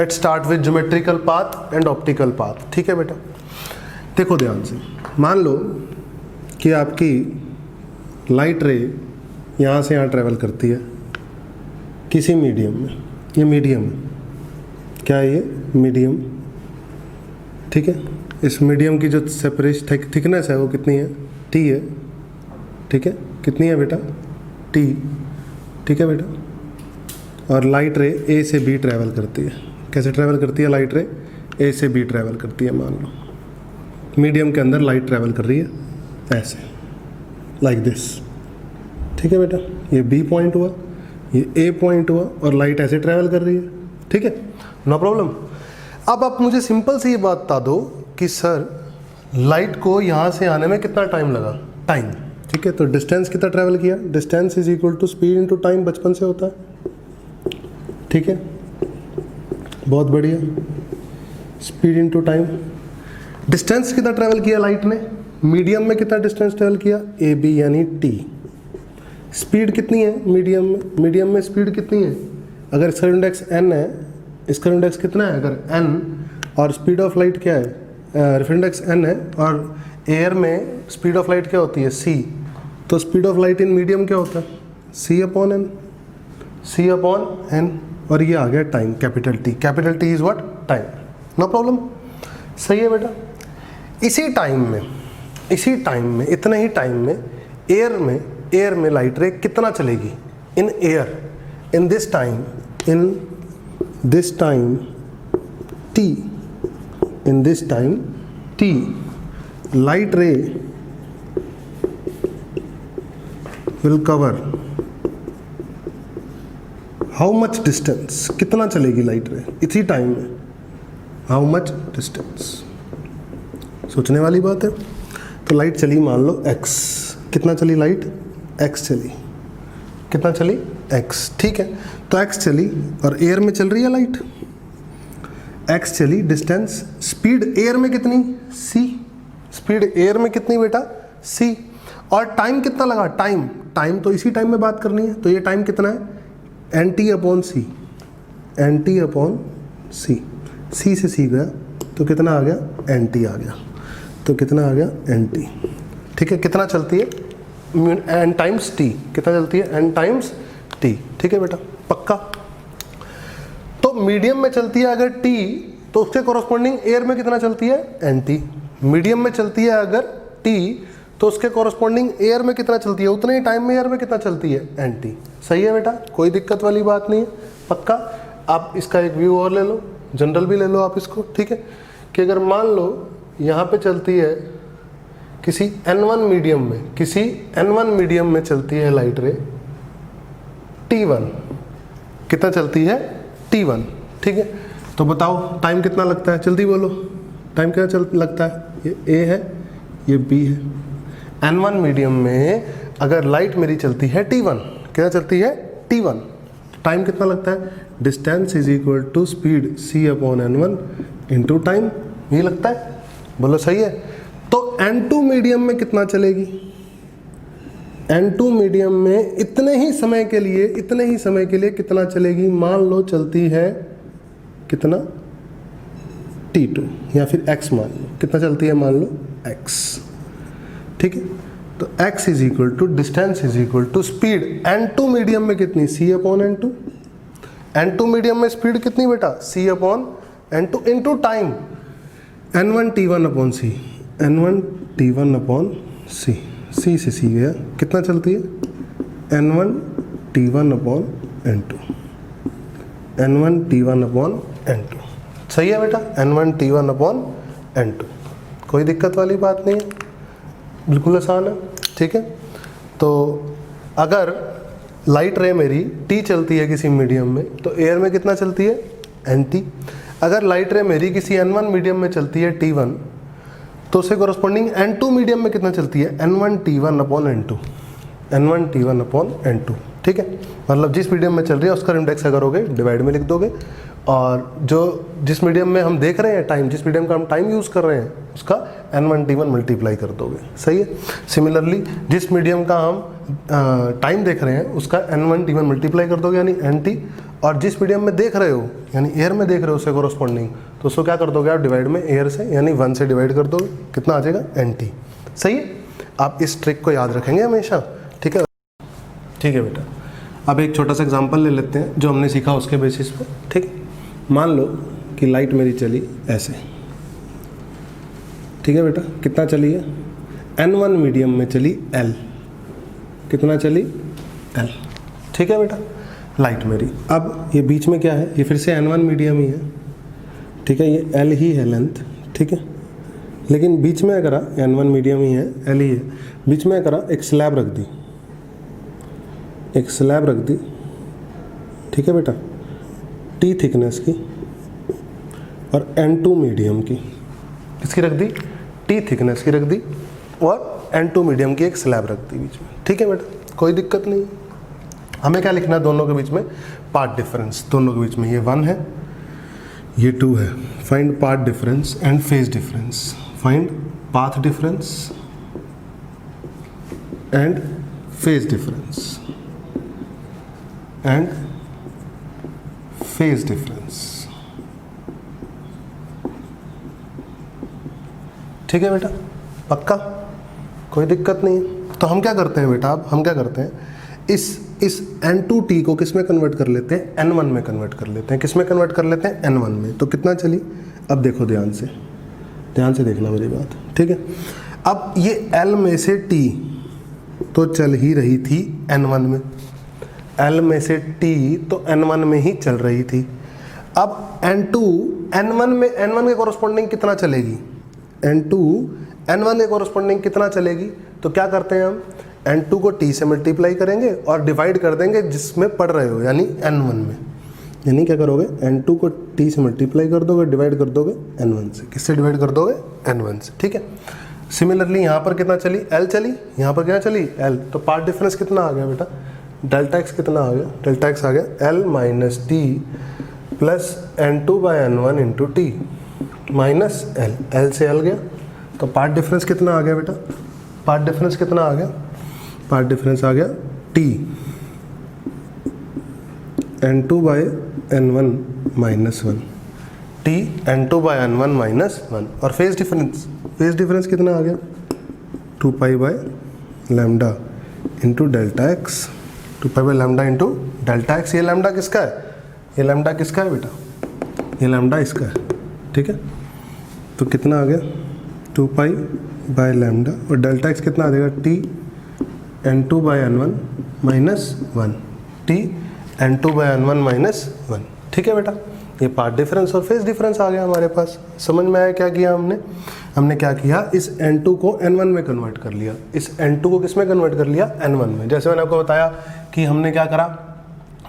Let's start with geometrical path and optical path. ठीक है बेटा, देखो ध्यान से, मान लो कि आपकी लाइट रे यहाँ से यहाँ ट्रेवल करती है किसी मीडियम में। ये मीडियम है, क्या है ये? मीडियम। ठीक है, इस मीडियम की जो सेपरेशन थिकनेस है वो कितनी है? टी है। ठीक है, कितनी है बेटा? टी। ठीक है बेटा, और लाइट रे ए से बी ट्रेवल करती है। कैसे ट्रैवल करती है लाइट रे? ए से बी ट्रैवल करती है। मान लो मीडियम के अंदर लाइट ट्रैवल कर रही है ऐसे, लाइक दिस। ठीक है बेटा, ये बी पॉइंट हुआ, ये ए पॉइंट हुआ, और लाइट ऐसे ट्रैवल कर रही है। ठीक है, नो प्रॉब्लम। अब आप मुझे सिंपल सी ये बात बता दो कि सर लाइट को यहाँ से आने में कितना टाइम लगा? टाइम। ठीक है, तो डिस्टेंस कितना ट्रैवल किया? Distance is equal to speed into time, बचपन से होता है। ठीक है, बहुत बढ़िया, स्पीड इनटू टाइम। डिस्टेंस कितना ट्रैवल किया लाइट ने? मीडियम में कितना डिस्टेंस ट्रैवल किया? ए बी यानी टी। स्पीड कितनी है मीडियम में? मीडियम में स्पीड कितनी है? अगर इसका इंडेक्स n है, इसका इंडेक्स कितना है? अगर n, और स्पीड ऑफ लाइट क्या है? रेफरेंस इंडेक्स n है, और एयर में स्पीड ऑफ लाइट क्या होती है? c। तो speed of light in medium क्या होता है? c upon n, c upon n। और ये आ गया time, capital T. Capital T is what? Time. No problem, सही है बेटा। इसी टाइम में इतने ही टाइम में एयर में लाइट रे कितना चलेगी? In air, in this time T, in this time T, light ray will cover how much distance? कितना चलेगी लाइट रे इसी टाइम में? How much distance? सोचने वाली बात है। तो लाइट चली मान लो x। कितना चली लाइट? x चली। कितना चली? x। ठीक है, तो x चली और एयर में चल रही है लाइट। x चली, डिस्टेंस, स्पीड एयर में कितनी? c। स्पीड एयर में कितनी बेटा? c। और टाइम कितना लगा? टाइम तो इसी टाइम में बात करनी है, तो ये टाइम कितना है? एन टी अपॉन सी। एन टी अपॉन सी, सी से सी गया तो कितना आ गया? एन टी आ गया। तो कितना आ गया? N t. ठीक है, कितना चलती है? N times t. कितना चलती है? N times t. ठीक है बेटा, पक्का। तो मीडियम में चलती है अगर टी, तो उसके कॉरस्पॉन्डिंग एयर में कितना चलती है? N T. मीडियम में चलती है अगर टी, तो उसके कॉरस्पॉन्डिंग एयर में कितना चलती है? उतने ही टाइम में एयर में कितना चलती है? N t. सही है बेटा, कोई दिक्कत वाली बात नहीं है, पक्का। आप इसका एक व्यू और ले लो, जनरल भी ले लो आप इसको। ठीक है, कि अगर मान लो यहाँ पे चलती है किसी n1 मीडियम में चलती है लाइट रे T1। कितना चलती है? T1। ठीक है, तो बताओ टाइम कितना लगता है? जल्दी बोलो, टाइम क्या लगता है? ये A है, ये B है। n1 मीडियम में अगर लाइट मेरी चलती है T1, क्या चलती है? T1। टाइम कितना लगता है? Distance is equal to speed c upon n1 into time. ये लगता है, बोलो सही है। तो n2 मीडियम में कितना चलेगी? n2 मीडियम में इतने ही समय के लिए कितना चलेगी? मान लो चलती है कितना? T2 या फिर x। मान लो कितना चलती है? मान लो x। ठीक है, तो x is equal to distance is equal to speed. n2 medium में कितनी? c upon n2। n2 medium में स्पीड कितनी बेटा? c upon n2 into time, n1 t1 upon c। n1 t1 upon c, c से c गया, कितना चलती है? n1 t1 upon n2, n1 t1 upon n2। सही है बेटा, n1 t1 अपॉन n2। कोई दिक्कत वाली बात नहीं है, बिल्कुल आसान है। ठीक है, तो अगर लाइट रे मेरी टी चलती है किसी मीडियम में, तो एयर में कितना चलती है? N T. अगर लाइट रे मेरी किसी n1 मीडियम में चलती है T1, तो उससे कॉरस्पॉन्डिंग n2 मीडियम में कितना चलती है? n1 t1 upon n2, n1 t1 upon n2। ठीक है, मतलब जिस मीडियम में चल रही है उसका इंडेक्स क्या करोगे? डिवाइड में लिख दोगे, और जिस मीडियम में हम देख रहे हैं टाइम, जिस मीडियम का हम टाइम यूज़ कर रहे हैं उसका n1 t1 मल्टीप्लाई कर दोगे। सही है। सिमिलरली जिस मीडियम का हम टाइम देख रहे हैं उसका n1 t1 मल्टीप्लाई कर दोगे, यानी nt, और जिस मीडियम में देख रहे हो यानी एयर में देख रहे हो उससे कोरोस्पॉन्डिंग, तो उसको क्या कर दोगे आप डिवाइड में एयर से, यानी 1 से डिवाइड कर दोगे, कितना आ जाएगा NT। सही है, आप इस ट्रिक को याद रखेंगे हमेशा। ठीक है, ठीक है बेटा। अब एक छोटा सा एग्जांपल ले लेते हैं जो हमने सीखा उसके बेसिस पे। ठीक है, मान लो कि लाइट मेरी चली ऐसे। ठीक है बेटा, कितना चली है? N1 मीडियम में चली L, कितना चली? L। ठीक है बेटा, लाइट मेरी। अब ये बीच में क्या है? ये फिर से N1 मीडियम ही है। ठीक है, ये L ही है लेंथ। ठीक है, लेकिन बीच में अगर N1 मीडियम ही है, L ही है, बीच में अगर एक स्लैब रख दी, एक स्लैब रख दी। ठीक है बेटा, T थिकनेस की और N2 मीडियम की, किसकी रख दी? T थिकनेस की रख दी और N2 मीडियम की एक स्लैब रख दी बीच में। ठीक है बेटा, कोई दिक्कत नहीं। हमें क्या लिखना है दोनों के बीच में? Path difference. दोनों के बीच में ये 1 है, ये 2 है। Find path difference and phase difference. Find path difference and phase difference and phase difference. ठीक है बेटा, पक्का, कोई दिक्कत नहीं है। तो हम क्या करते हैं बेटा, अब हम क्या करते हैं, इस N2T को किस में कन्वर्ट कर लेते हैं? N1 में कन्वर्ट कर लेते हैं। किस में कन्वर्ट कर लेते हैं? N1 में। तो कितना चली? अब देखो ध्यान से देखना मेरी बात। ठीक है, अब ये L में से T तो चल ही रही थी N1 में, L में से T तो N1 में ही चल रही थी। अब N2 N1 के कोरस्पॉन्डिंग कितना चलेगी? N2 N1 के कोरस्पॉन्डिंग कितना चलेगी? तो क्या करते हैं हम, N2 को T से मल्टीप्लाई करेंगे और डिवाइड कर देंगे जिसमें पढ़ रहे हो, यानी N1 में। यानी क्या करोगे, N2 को T से मल्टीप्लाई कर दोगे, डिवाइड कर दोगे N1 से। किससे डिवाइड कर दोगे? N1 से। ठीक है, सिमिलरली यहाँ पर कितना चली? L चली। यहाँ पर क्या चली? L। तो पार्ट डिफरेंस कितना आ गया बेटा? डेल्टा एक्स कितना आ गया? डेल्टा एक्स आ गया L minus T plus N2/N1 into T minus L से L गया। तो पार्ट डिफरेंस कितना आ गया बेटा? पार्ट डिफरेंस कितना आ गया? पार्ट डिफरेंस आ गया T N2/N1 minus 1, T N2/N1 minus 1। और फेज डिफरेंस कितना आ गया? 2π/λ into delta x. 2π/λ into delta x. ये लैम्डा किसका है? ये लैम्डा किसका है बेटा? ये लैम्डा इसका है। ठीक है, तो कितना आ गया? 2π/λ और डेल्टा एक्स कितना आ जाएगा? T N2/N1 minus 1, T N2/N1 minus 1। ठीक है बेटा, ये पार्ट डिफरेंस और फेज डिफरेंस आ गया हमारे पास। समझ में आया क्या किया हमने क्या किया, इस N2 को N1 में कन्वर्ट कर लिया। इस N2 को किस में कन्वर्ट कर लिया? N1 में। जैसे मैंने आपको बताया कि हमने क्या करा,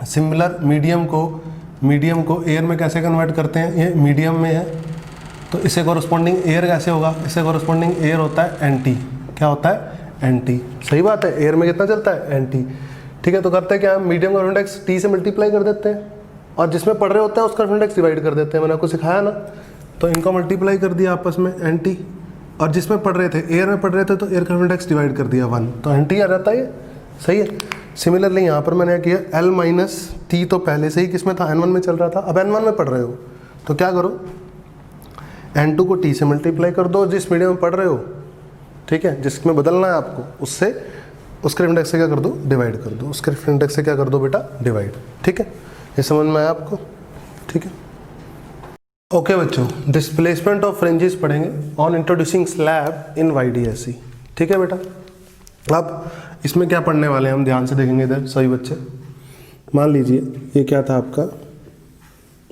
सिमिलर मीडियम को एयर में कैसे कन्वर्ट करते हैं। ये मीडियम में है तो इससे कोरस्पॉन्डिंग एयर कैसे होगा? इससे कोरस्पॉन्डिंग एयर होता है NT। क्या होता है? NT। सही बात है, एयर में कितना चलता है? NT। ठीक है, तो करते हैं क्या, हम मीडियम का इंडेक्स T से मल्टीप्लाई कर देते हैं और जिसमें पढ़ रहे होते हैं उसका इंडेक्स डिवाइड कर देते हैं। मैंने आपको सिखाया ना, तो इनको मल्टीप्लाई कर दिया आपस में NT, और जिसमें पढ़ रहे थे, एयर में पढ़ रहे थे, तो एयर का इंडेक्स डिवाइड कर दिया 1, तो NT आ जाता है। सही है। सिमिलरली यहाँ पर मैंने किया L माइनस T तो पहले से ही किसमें था? N1 में चल रहा था। अब N1 में पढ़ रहे हो तो क्या करो, N2 को T से मल्टीप्लाई कर दो जिस मीडियम में पढ़ रहे हो। ठीक है, जिसमें बदलना है आपको उससे, उसके इंडेक्स से क्या कर दो? डिवाइड कर दो। उसके इंडेक्स से क्या कर दो बेटा? डिवाइड। ठीक है, ये समझ में आया आपको? ठीक है, ओके बच्चों, डिस्प्लेसमेंट ऑफ फ्रिंजेस पढ़ेंगे on introducing slab in YDSE। ठीक है बेटा, अब इसमें क्या पढ़ने वाले हैं हम, ध्यान से देखेंगे इधर सभी बच्चे। मान लीजिए ये क्या था आपका,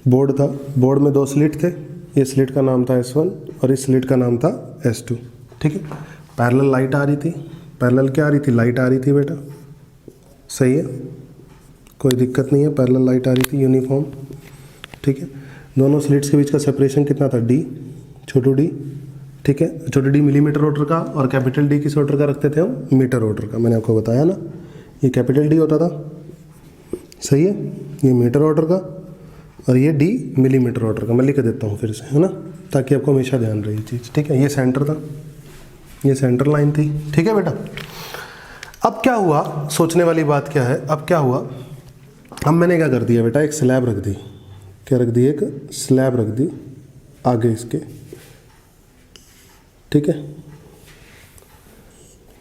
बोर्ड था। बोर्ड में 2 स्लिट थे। ये स्लिट का नाम था S1 और इस स्लिट का नाम था S2। ठीक है, पैरेलल लाइट आ रही थी। पैरेलल क्या आ रही थी? लाइट आ रही थी बेटा। सही है, कोई दिक्कत नहीं है, पैरेलल लाइट आ रही थी यूनिफॉर्म। ठीक है, दोनों स्लिट्स के बीच का सेपरेशन कितना था? D, छोटू d। ठीक है, छोटू d मिलीमीटर ऑर्डर का और कैपिटल D किस ऑर्डर का रखते थे हम? मीटर ऑर्डर का। मैंने आपको बताया ना, ये कैपिटल D होता था। सही है, ये मीटर ऑर्डर का और ये D मिलीमीटर ऑर्डर का। मैं लिख देता हूँ फिर से, है ना, ताकि आपको हमेशा ध्यान रहे चीज़। ठीक है, ये सेंटर था, ये सेंटर लाइन थी। ठीक है बेटा, अब क्या हुआ, सोचने वाली बात क्या है, अब क्या हुआ, अब मैंने क्या कर दिया बेटा, एक स्लैब रख दी। क्या रख दी? एक स्लैब रख दी आगे इसके, ठीक है,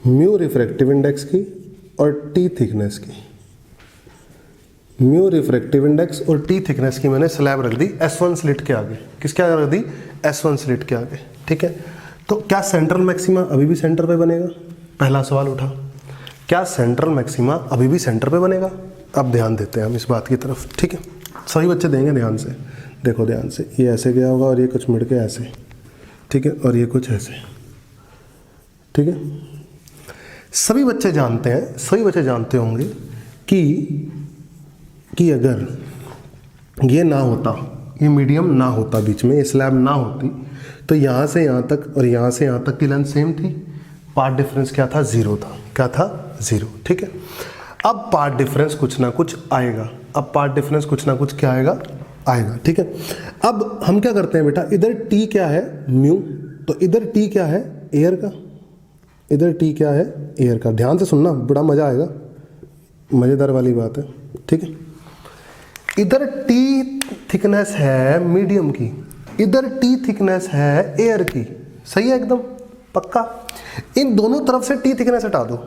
म्यू रिफ्रैक्टिव इंडेक्स की और टी थिकनेस की। म्यू रिफ्रैक्टिव इंडेक्स और टी थिकनेस की मैंने स्लैब रख दी S1 स्लिट के आगे। किसके आगे रख दी? S1 स्लिट के आगे, ठीक है। तो क्या सेंट्रल मैक्सिमा अभी भी सेंटर पे बनेगा? पहला सवाल उठा, क्या सेंट्रल मैक्सिमा अभी भी सेंटर पे बनेगा? अब ध्यान देते हैं हम इस बात की तरफ, ठीक है। सभी बच्चे देंगे ध्यान से, देखो ध्यान से। ये ऐसे गया होगा और ये कुछ मुड़ के ऐसे, ठीक है, और ये कुछ ऐसे, ठीक है। सभी बच्चे जानते हैं, सभी बच्चे जानते होंगे कि अगर ये ना होता, ये मीडियम ना होता, बीच में ये स्लैब ना होती, तो यहाँ से यहाँ तक और यहाँ से यहाँ तक की लेंथ सेम थी। पार्ट डिफरेंस क्या था? 0 था। क्या था? 0, ठीक है। अब पार्ट डिफरेंस कुछ ना कुछ आएगा, अब पार्ट डिफरेंस कुछ ना कुछ क्या आएगा? आएगा, ठीक है। अब हम क्या करते हैं बेटा, इधर टी क्या है? म्यू, तो इधर टी क्या है? एयर का। इधर टी क्या है? एयर का। ध्यान से सुनना, बड़ा मजा आएगा, मजेदार वाली बात है, ठीक है। इधर टी थिकनेस है मीडियम की, इधर टी थिकनेस है एयर की, सही है एकदम पक्का। इन दोनों तरफ से टी थिकनेस हटा दो,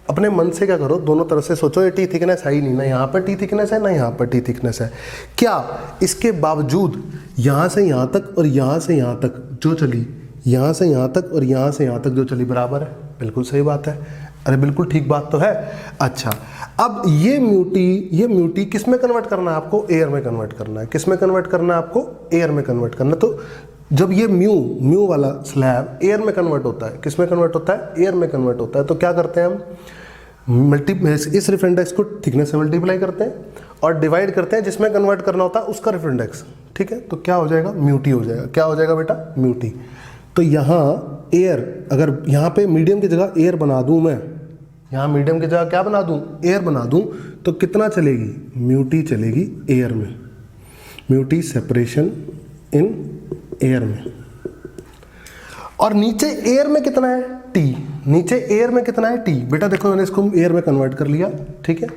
अपने मन से क्या करो, दोनों तरफ से सोचो ये टी थिकनेस है ही नहीं, ना यहाँ पर टी थिकनेस है ना यहाँ पर टी थिकनेस है। क्या इसके बावजूद यहाँ से यहाँ तक और यहाँ से यहाँ तक जो चली, यहाँ से यहाँ तक और यहाँ से यहाँ तक जो चली बराबर है? बिल्कुल सही बात है, अरे बिल्कुल ठीक बात तो है। अच्छा, अब ये म्यूटी किस में कन्वर्ट करना है आपको? एयर में कन्वर्ट करना है। किस में कन्वर्ट करना है आपको? एयर में कन्वर्ट करना है। तो जब ये म्यू वाला स्लैब एयर में कन्वर्ट होता है, किस में कन्वर्ट होता है? एयर में कन्वर्ट होता है। तो क्या करते हैं हम? इस रिफर इंडेक्स को थिकनेस से मल्टीप्लाई करते हैं और डिवाइड करते हैं जिसमें कन्वर्ट करना होता है उसका रिफर इंडेक्स, ठीक है। तो क्या हो जाएगा? म्यूटी हो जाएगा। क्या हो जाएगा बेटा? म्यूटी। तो यहाँ एयर, अगर यहाँ पे मीडियम की जगह एयर बना दूँ मैं, यहाँ मीडियम की जगह क्या बना दूँ? एयर बना दूँ, तो कितना चलेगी? म्यूटी चलेगी एयर में, म्यूटी सेपरेशन इन एयर में। और नीचे एयर में कितना है? टी। नीचे एयर में कितना है? टी। बेटा देखो मैंने इसको एयर में कन्वर्ट कर लिया, ठीक है,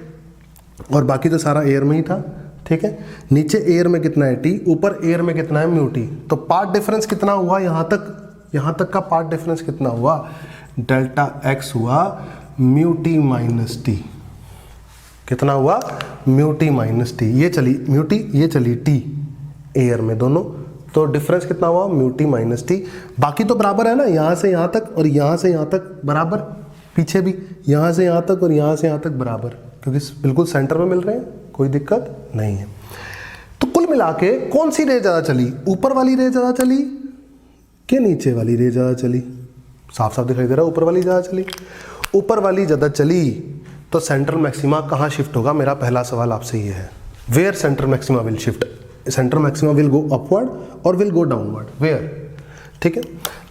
और बाकी तो सारा एयर में ही था, ठीक है। नीचे एयर में कितना है? टी। ऊपर एयर में कितना है? Mu T. तो पार्ट डिफरेंस कितना हुआ? यहाँ तक का पार्ट डिफरेंस कितना हुआ? डेल्टा एक्स हुआ म्यू टी माइनस टी। कितना हुआ? Mu T minus T. ये चली म्यू टी, ये चली टी एयर में दोनों, तो डिफरेंस कितना हुआ? Mu T minus T. बाकी तो बराबर है ना, यहाँ से यहाँ तक और यहाँ से यहाँ तक बराबर, पीछे भी यहाँ से यहाँ तक और यहाँ से यहाँ तक बराबर, क्योंकि बिल्कुल सेंटर में मिल रहे हैं, कोई दिक्कत नहीं है। तो कुल मिला के कौन सी रे ज़्यादा चली? ऊपर वाली रे ज़्यादा चली कि नीचे वाली रे ज़्यादा चली? साफ साफ दिखाई दे रहा है ऊपर वाली ज़्यादा चली। ऊपर वाली ज़्यादा चली तो सेंट्रल मैक्सिमा कहाँ शिफ्ट होगा? मेरा पहला सवाल आपसे ये है, where central maxima will shift? Central maxima will go upward और विल गो डाउनवर्ड, वेयर, ठीक है।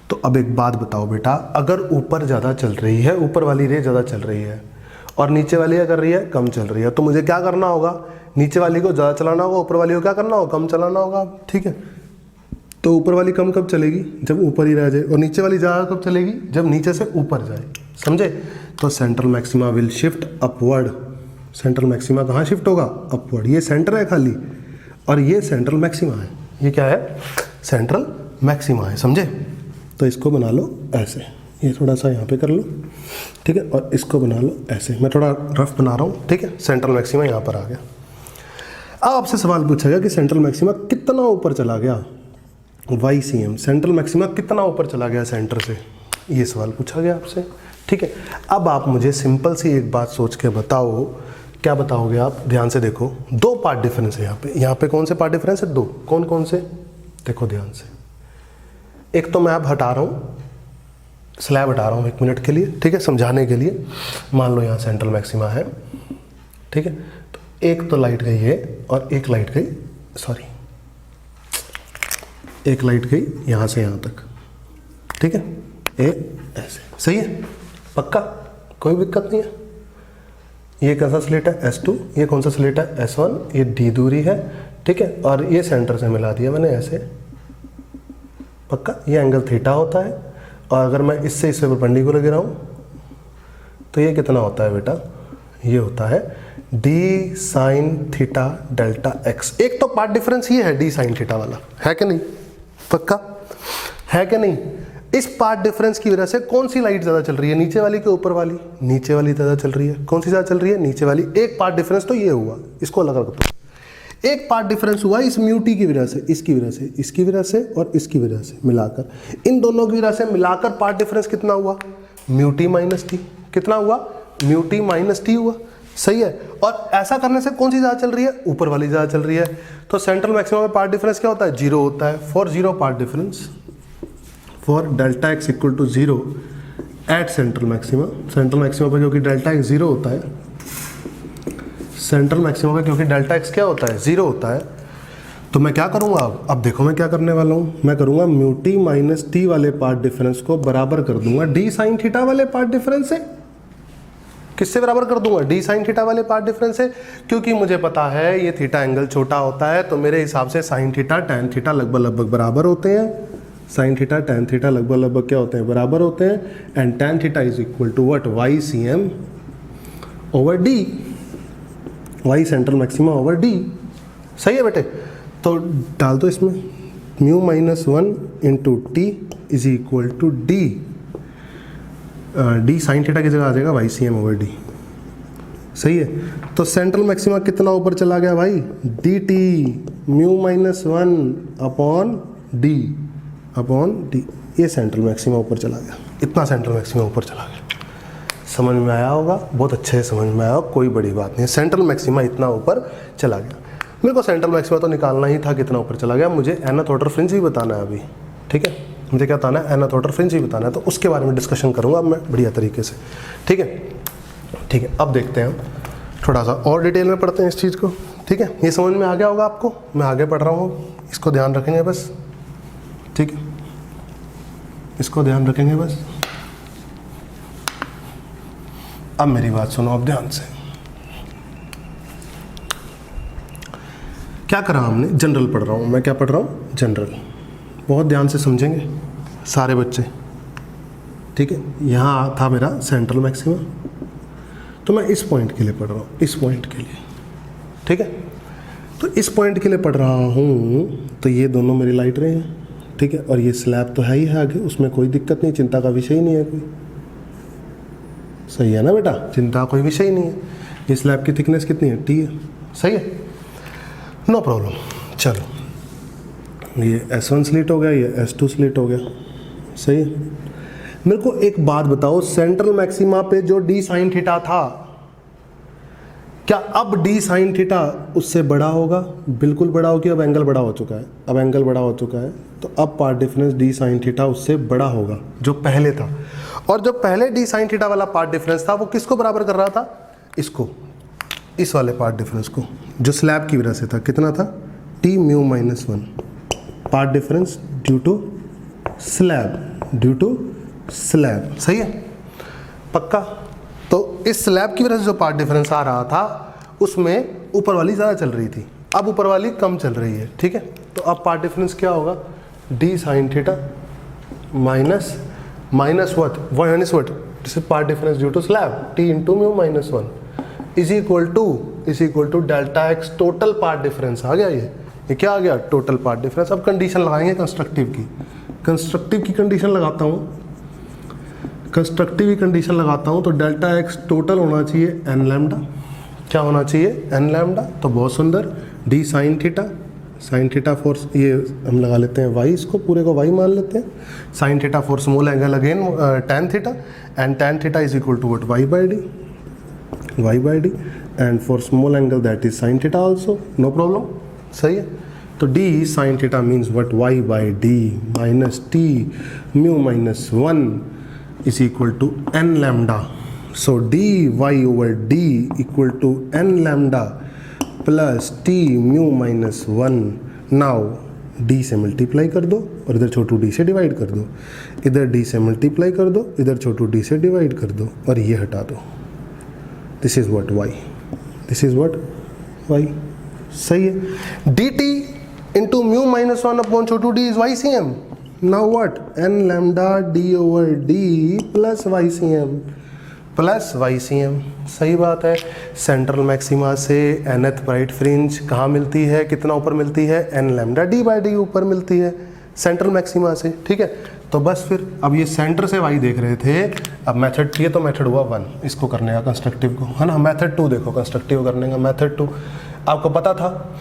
तो अब एक बात बताओ बेटा, अगर ऊपर ज़्यादा चल रही है, ऊपर वाली रे ज़्यादा चल रही है और नीचे वाली क्या कर रही है? कम चल रही है, तो मुझे क्या करना होगा? नीचे वाली को ज़्यादा चलाना होगा, ऊपर वाली को क्या करना होगा? कम चलाना होगा, ठीक है। तो ऊपर वाली कम कब चलेगी? जब ऊपर ही रह जाए, और नीचे वाली ज़्यादा कब चलेगी? जब नीचे से ऊपर जाए, समझे। तो central maxima will shift upward. Central maxima कहाँ शिफ्ट होगा? अपवर्ड। ये सेंटर है खाली और ये सेंट्रल मैक्सिमा है, ये क्या है? सेंट्रल मैक्सिमा है, समझे। तो इसको बना लो ऐसे, ये थोड़ा सा यहाँ पे कर लो, ठीक है, और इसको बना लो ऐसे। मैं थोड़ा रफ बना रहा हूँ, ठीक है। सेंट्रल मैक्सिमा यहाँ पर आ गया। अब आपसे सवाल पूछा गया कि सेंट्रल मैक्सिमा कितना ऊपर चला गया? YCM, सेंट्रल मैक्सिमा कितना ऊपर चला गया सेंटर से? ये सवाल पूछा गया आपसे, ठीक है। अब आप मुझे सिंपल सी एक बात सोच के बताओ, क्या बताओगे आप? ध्यान से देखो, दो पार्ट डिफरेंस है यहाँ पे कौन से पार्ट डिफरेंस है? दो। कौन कौन से? देखो ध्यान से। एक तो मैं अब हटा रहा हूँ, स्लैब हटा रहा हूँ 1 मिनट के लिए, ठीक है, समझाने के लिए। मान लो यहाँ सेंट्रल मैक्सिमा है, ठीक है। तो एक तो लाइट गई है और एक लाइट गई, सॉरी, एक लाइट गई यहाँ से यहाँ तक, ठीक है, एक ऐसे, सही है, पक्का, कोई दिक्कत नहीं है। ये कौन सा स्लिट है? S2। ये कौन सा स्लिट है? S1। ये D दूरी है, ठीक है, और ये सेंटर से मिला दिया मैंने ऐसे, पक्का। ये एंगल थीटा होता है, और अगर मैं इससे परपेंडिकुलर गिराऊं तो ये कितना होता है बेटा? ये होता है D sine theta delta x. एक तो पार्ट डिफरेंस ये है डी साइन थीटा वाला, है कि नहीं? पक्का है कि नहीं? इस पार्ट डिफरेंस की वजह से कौन सी लाइट ज़्यादा चल रही है, नीचे वाली कि ऊपर वाली? नीचे वाली ज़्यादा चल रही है। कौन सी ज़्यादा चल रही है? नीचे वाली। एक पार्ट डिफरेंस तो ये हुआ, इसको अलग रख दो। एक पार्ट डिफरेंस हुआ इस म्यू टी की वजह से, इसकी वजह से, इसकी वजह से और इसकी वजह से मिलाकर, इन दोनों की वजह से मिलाकर पार्ट डिफरेंस कितना हुआ? Mu T minus T. कितना हुआ? म्यू टी माइनस टी हुआ। सही है। और ऐसा करने से कौन सी ज़्यादा चल रही है? ऊपर वाली ज़्यादा चल रही है। तो सेंट्रल मैक्सिमम में पार्ट डिफरेंस क्या होता है? जीरो होता है। For zero path difference, for delta x equal to zero at central maximum, central maximum पर क्योंकि डेल्टा एक्स जीरो होता है, सेंट्रल मैक्सिमम पे क्योंकि डेल्टा एक्स क्या होता है? जीरो होता है, तो मैं क्या करूंगा अब देखो मैं क्या करने वाला हूं, मैं करूंगा म्यू टी माइनस टी वाले पार्ट डिफरेंस को बराबर कर दूंगा डी साइन थीटा वाले पार्ट डिफरेंस से। किससे बराबर कर दूंगा? डी साइन थीटा वाले पार्ट डिफरेंस से, क्योंकि मुझे पता है ये थीटा एंगल छोटा होता है, तो मेरे हिसाब से साइन थीटा टैन थीटा लगभग बराबर होते हैं। साइन थीटा टैन थीटा लगभग क्या होते हैं? बराबर होते हैं। And tan theta is equal to what? Y c m over d, y central maxima over d. सही है बेटे? तो डाल दो इसमें mu minus one into t is equal to d, d sine theta की जगह आ जाएगा y c m over d. सही है। तो सेंट्रल मैक्सिमा कितना ऊपर चला गया भाई? D T mu minus one upon D, ये सेंट्रल मैक्सिमा ऊपर चला गया। इतना सेंट्रल मैक्सिमा ऊपर चला गया। समझ में आया होगा? बहुत अच्छे से समझ में आया, कोई बड़ी बात नहीं है। सेंट्रल मैक्सिमा इतना ऊपर चला गया। मेरे को सेंट्रल मैक्सिमा तो निकालना ही था कितना ऊपर चला गया। मुझे nth ऑर्डर फ्रिंज भी बताना है अभी, ठीक है? मुझे क्या बताना है? nth ऑर्डर फ्रिंज भी बताना है, तो उसके बारे में डिस्कशन करूंगा अब मैं बढ़िया तरीके से। ठीक है, ठीक है। अब देखते हैं हम थोड़ा सा और डिटेल में पढ़ते हैं इस चीज़ को। ठीक है, ये समझ में आ गया होगा आपको? मैं आगे पढ़ रहा हूँ, इसको ध्यान रखेंगे बस। ठीक है, इसको ध्यान रखेंगे बस। अब मेरी बात सुनो अब ध्यान से। क्या करा हमने? जनरल पढ़ रहा हूँ मैं। क्या पढ़ रहा हूँ? जनरल। बहुत ध्यान से समझेंगे सारे बच्चे। ठीक है, यहाँ था मेरा सेंट्रल मैक्सिमा, तो मैं इस पॉइंट के लिए पढ़ रहा हूँ, इस पॉइंट के लिए। ठीक है, तो इस पॉइंट के लिए पढ़ रहा हूँ, तो ये दोनों मेरी लाइट रे हैं। ठीक है, और ये स्लैब तो है ही है आगे, उसमें कोई दिक्कत नहीं, चिंता का विषय ही नहीं है कोई। सही है ना बेटा? चिंता कोई विषय ही नहीं है। ये स्लैब की थिकनेस कितनी है? टी है। सही है, नो प्रॉब्लम। चलो, ये S1 स्लिट हो गया, ये S2 स्लिट हो गया। सही है। मेरे को एक बात बताओ, सेंट्रल मैक्सिमा पे जो डी साइन थीटा था, क्या अब डी साइन थीटा उससे बड़ा होगा? बिल्कुल बड़ा होगा। अब एंगल बड़ा हो चुका है, अब एंगल बड़ा हो चुका है, तो अब path difference D sine theta उससे बड़ा होगा जो पहले था। और जो पहले डी साइन थीटा वाला पार्ट डिफरेंस था वो किसको बराबर कर रहा था? इसको, इस वाले पार्ट डिफरेंस को, जो स्लैब की वजह से था। कितना था? T mu minus one, path difference due to slab, due to slab. सही है, पक्का? तो इस स्लैब की वजह से जो पार्ट डिफरेंस आ रहा था उसमें ऊपर वाली ज़्यादा चल रही थी, अब ऊपर वाली कम चल रही है। ठीक है, तो अब पार्ट डिफरेंस क्या होगा? D sine theta minus what? One is what? This is path difference due to slab, t into mu minus one is equal to delta x total path difference. आ गया ये क्या आ गया? Total path difference. अब condition लगाएंगे constructive की condition लगाता हूँ, कंस्ट्रक्टिव की कंडीशन लगाता हूँ। तो डेल्टा एक्स टोटल होना चाहिए एन लैम्डा। क्या होना चाहिए? N lambda. तो बहुत सुंदर, डी साइन थीटा फॉर, ये हम लगा लेते हैं वाई, इसको पूरे को वाई मान लेते हैं। Sine theta for small angle again tan theta, and tan theta is equal to what? Y by d, and for small angle that is sine theta also, no problem. सही है, तो d sine theta means what? Y by d minus t mu minus one is equal to n lambda. So dy over d equal to n lambda plus t mu minus 1. Now d से multiply कर दो और इधर छोटू d से divide कर दो, इधर d से मल्टीप्लाई कर दो, इधर छोटू d से डिवाइड कर दो और ये हटा दो। This is what? y. This is what? y. सही है। dt into mu minus one upon Chhotu d is YCM. Now what? n lambda d over d plus YCM. Plus y c m. सही बात है। Central maxima से nth bright fringe कहाँ मिलती है, कितना ऊपर मिलती है, n lambda d by d ऊपर मिलती है सेंट्रल मैक्सिमा से। ठीक है, तो बस फिर अब ये सेंटर से वाई देख रहे थे, अब मेथड, ये तो मेथड हुआ 1 इसको करने का कंस्ट्रक्टिव को, है ना। मेथड 2 देखो कंस्ट्रक्टिव करने का। मेथड 2 आपको पता था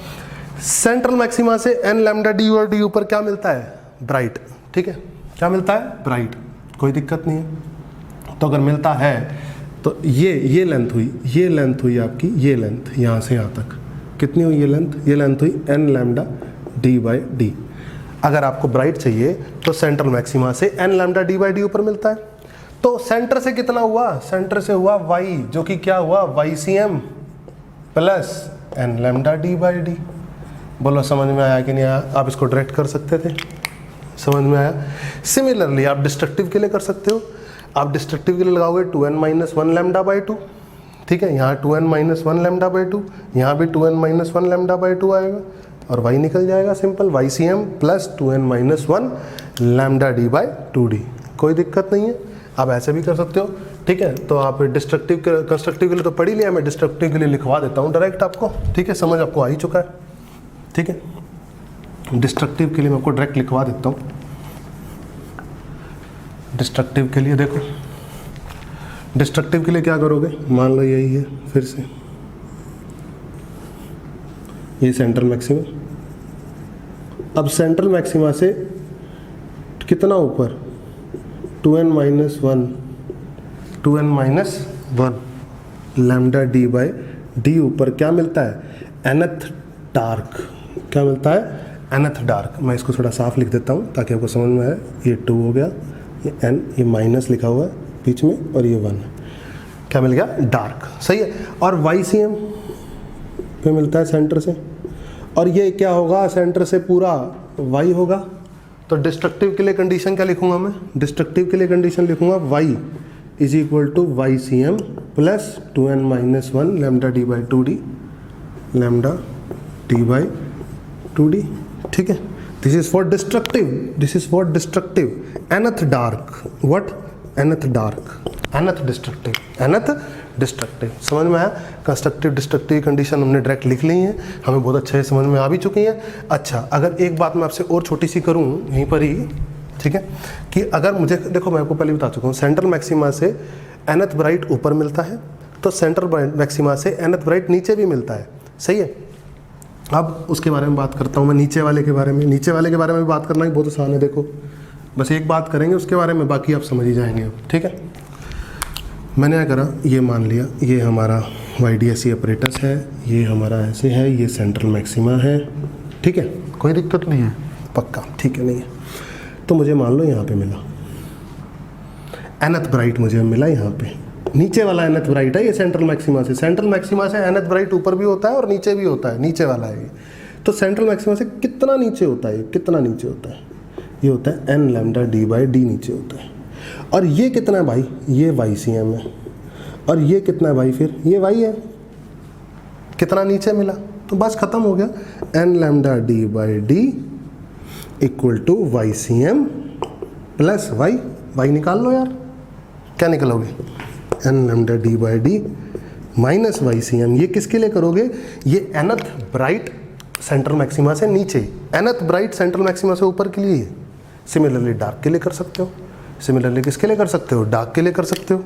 सेंट्रल मैक्सिमा से n लैम्डा डी और डी ऊपर क्या मिलता है, ब्राइट। ठीक है, क्या मिलता है, ब्राइट, कोई दिक्कत नहीं है। तो अगर मिलता है तो ये लेंथ हुई, ये लेंथ हुई आपकी, ये लेंथ यहाँ से यहाँ तक कितनी हुई, ये लेंथ हुई n lambda d by D. अगर आपको ब्राइट चाहिए तो सेंट्रल मैक्सिमा से n lambda d by d ऊपर मिलता है। तो सेंटर से कितना हुआ, सेंटर से हुआ y, जो कि क्या हुआ, y c m plus n lambda d by d. बोलो समझ में आया कि नहीं आया। आप इसको डायरेक्ट कर सकते थे, समझ में आया। सिमिलरली आप डिस्ट्रक्टिव के लिए कर सकते हो। आप डिस्ट्रक्टिव के लिए लगाओगे 2n माइनस 1 लैम्डा बाई 2। ठीक है, यहाँ 2n माइनस 1 लैम्डा बाई 2, यहाँ भी 2n माइनस 1 लैम्डा बाई 2 आएगा और y निकल जाएगा simple, y c m plus 2n minus 1 lambda d by 2d। कोई दिक्कत नहीं है, आप ऐसे भी कर सकते हो। ठीक है, तो आप डिस्ट्रक्टिव के, कंस्ट्रक्टिव के लिए तो पढ़ ही लिया, मैं डिस्ट्रक्टिव के लिए लिखवा देता हूँ डायरेक्ट आपको। ठीक है, समझ आपको आ ही चुका है। ठीक है, डिस्ट्रक्टिव के लिए मैं आपको डायरेक्ट लिखवा देता हूँ। डिस्ट्रक्टिव के लिए देखो, डिस्ट्रक्टिव के लिए क्या करोगे, मान लो यही है, फिर से ये सेंट्रल मैक्सिमा। अब सेंट्रल मैक्सिमा से कितना ऊपर, 2n minus 1 lambda d by d ऊपर क्या मिलता है, nth डार्क। क्या मिलता है, nth डार्क। मैं इसको थोड़ा साफ लिख देता हूँ ताकि आपको समझ में आए। ये 2 हो गया, ये n, ये माइनस लिखा हुआ है बीच में, और ये 1। क्या मिल गया, डार्क। सही है। और वाई सी एम पे मिलता है सेंटर से, और ये क्या होगा, सेंटर से पूरा y होगा। तो डिस्ट्रक्टिव के लिए कंडीशन क्या लिखूंगा मैं, डिस्ट्रक्टिव के लिए कंडीशन लिखूंगा y is equal to y c m plus 2n minus 1 lambda d by 2d, lambda d by 2d। ठीक है, this is for destructive, this is for destructive. nth dark, what, nth dark, nth destructive, nth destructive. समझ में आया। Constructive destructive condition हमने direct लिख ली हैं, हमें बहुत अच्छे से समझ में आ भी चुकी हैं। अच्छा, अगर एक बात मैं आपसे और छोटी सी करूं यहीं पर ही, ठीक है, कि अगर मुझे, देखो मैं आपको पहले बता चुका हूँ, सेंट्रल मैक्सिमा से nth ब्राइट ऊपर मिलता है तो सेंट्रल मैक्सिमा से nth ब्राइट नीचे भी मिलता है। सही है। अब उसके बारे में बात करता हूँ मैं, नीचे वाले के बारे में। नीचे वाले के बारे में बात करना ही बहुत आसान है। देखो बस एक बात करेंगे उसके बारे में, बाकी आप समझ ही जाएंगे अब। ठीक है, मैंने क्या करा, ये मान लिया ये हमारा YDSE अपरेटस है, ये हमारा ऐसे है, ये सेंट्रल मैक्सिमा है। ठीक है, कोई दिक्कत नहीं है, पक्का, ठीक है, नहीं है। तो मुझे मान लो यहाँ पे मिला nth ब्राइट, मुझे मिला यहाँ पे, नीचे वाला nth ब्राइट है ये सेंट्रल मैक्सिमा से। सेंट्रल मैक्सिमा से nth ब्राइट ऊपर भी होता है और नीचे भी होता है, नीचे वाला है ये। तो सेंट्रल मैक्सिमा से कितना नीचे होता है, कितना नीचे होता है, ये होता है n lambda d by D नीचे होता है। और ये कितना है भाई, ये वाई सी एम है। और ये कितना है भाई, फिर ये वाई है, कितना नीचे मिला, तो बस खत्म हो गया। n lambda d by d equal to y c m plus y, y निकाल लो यार, क्या निकलोगे, n lambda d by d minus y c m. ये किसके लिए करोगे, ये nth ब्राइट सेंट्रल मैक्सिमा से नीचे, nth ब्राइट सेंट्रल मैक्सिमा से ऊपर के लिए। सिमिलरली डार्क के लिए कर सकते हो, सिमिलरली किसके लिए कर सकते हो, डार्क के लिए कर सकते हो।